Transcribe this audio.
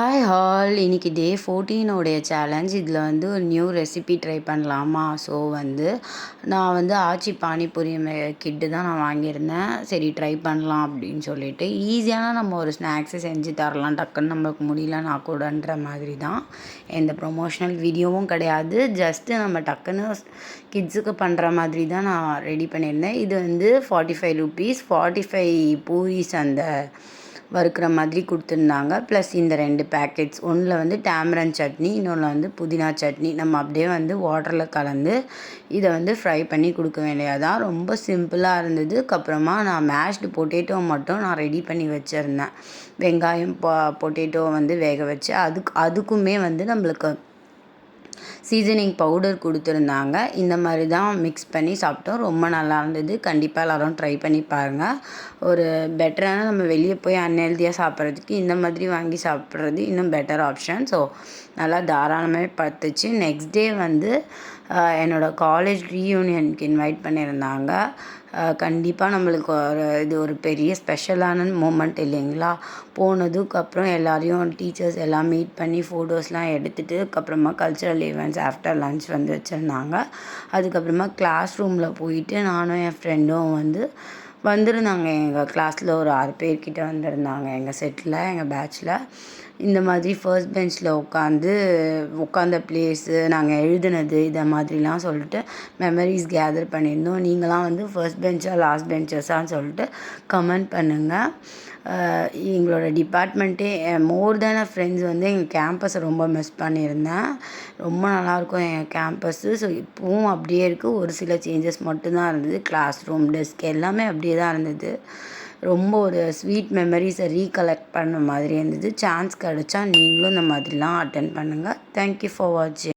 Hi hall இன்னைக்கு டே 14 உடைய challenge. இதில் வந்து ஒரு நியூ ரெசிபி ட்ரை பண்ணலாமா? ஸோ நான் ஆச்சி பானிபூரி கிட்டு தான் நான் வாங்கியிருந்தேன். சரி ட்ரை பண்ணலாம் அப்படின்னு சொல்லிட்டு ஈஸியான நம்ம ஒரு ஸ்நாக்ஸை செஞ்சு தரலாம், டக்குன்னு நம்மளுக்கு முடியலன்னா கூடன்ற மாதிரி தான். எந்த ப்ரொமோஷனல் வீடியோவும் கிடையாது, ஜஸ்ட்டு நம்ம டக்குன்னு கிட்ஸுக்கு பண்ணுற மாதிரி தான் நான் ரெடி பண்ணியிருந்தேன். இது 45 ருபீஸ், 45 பூரிஸ் அந்த வறுக்கிற மாதிரி கொடுத்துருந்தாங்க. ப்ளஸ் இந்த 2 பேக்கெட்ஸ், ஒன்றில் டேமரன் சட்னி, இன்னொன்று புதினா சட்னி. நம்ம அப்படியே வாட்டரில் கலந்து இதை ஃப்ரை பண்ணி கொடுக்க வேண்டியதான். ரொம்ப சிம்பிளாக இருந்தது. அதுக்கப்புறமா நான் மேஷ்டு பொட்டேட்டோ மட்டும் நான் ரெடி பண்ணி வச்சுருந்தேன். வெங்காயம் பொட்டேட்டோ வேக வச்சு அதுக்குமே நம்மளுக்கு சீசனிங் பவுடர் கொடுத்துருந்தாங்க. இந்த மாதிரி தான் மிக்ஸ் பண்ணி சாப்பிட்டோம். ரொம்ப நல்லா இருந்தது. கண்டிப்பாக எல்லோரும் ட்ரை பண்ணி பாருங்கள். ஒரு பெட்டரான நம்ம வெளியே போய் அன்ஹெல்தியாக சாப்பிட்றதுக்கு இந்த மாதிரி வாங்கி சாப்பிட்றது இன்னும் பெட்டர் ஆப்ஷன். ஸோ நல்லா தாராளமாக பார்த்துச்சு. நெக்ஸ்ட் டே என்னோடய காலேஜ் ரீயூனியனுக்கு இன்வைட் பண்ணியிருந்தாங்க. கண்டிப்பாக நம்மளுக்கு இது ஒரு பெரிய ஸ்பெஷலான மூமெண்ட் இல்லைங்களா? போனதுக்கப்புறம் எல்லோரையும் டீச்சர்ஸ் எல்லாம் மீட் பண்ணி ஃபோட்டோஸ்லாம் எடுத்துகிட்டு, அதுக்கப்புறமா கல்ச்சுரல் ஈவெண்ட்ஸ் ஆஃப்டர் லன்ச் வச்சுருந்தாங்க. அதுக்கப்புறமா கிளாஸ் ரூமில் போயிட்டு நானும் என் ஃப்ரெண்டும் வந்திருந்தாங்க. எங்கள் கிளாஸில் ஒரு 6 பேர்கிட்ட வந்திருந்தாங்க. எங்கள் செட்டில், எங்கள் பேட்சில். இந்த மாதிரி ஃபர்ஸ்ட் பெஞ்சில் உட்காந்த ப்ளேஸு, நாங்கள் எழுதுனது, இதை மாதிரிலாம் சொல்லிட்டு மெமரிஸ் கேதர் பண்ணியிருந்தோம். நீங்களாம் ஃபர்ஸ்ட் பெஞ்சா லாஸ்ட் பெஞ்சஸான்னு சொல்லிட்டு கமெண்ட் பண்ணுங்கள். எங்களோட டிபார்ட்மெண்ட்டே மோர் தேன் ஃப்ரெண்ட்ஸ் எங்கள் கேம்பஸை ரொம்ப மிஸ் பண்ணியிருந்தேன். ரொம்ப நல்லாயிருக்கும் எங்கள் கேம்பஸ்ஸு. ஸோ இப்போவும் அப்படியே இருக்குது. ஒரு சில சேஞ்சஸ் மட்டும்தான் இருந்தது. கிளாஸ் ரூம், டெஸ்க் எல்லாமே அப்படியே தான் இருந்தது. ரொம்ப ஒரு ஸ்வீட் மெமரிஸை ரீகலெக்ட் பண்ண மாதிரி இருந்தது. சான்ஸ் கிடச்சா நீங்களும் இந்த மாதிரிலாம் அட்டென்ட் பண்ணுங்கள். தேங்க்யூ ஃபார் வாட்சிங்.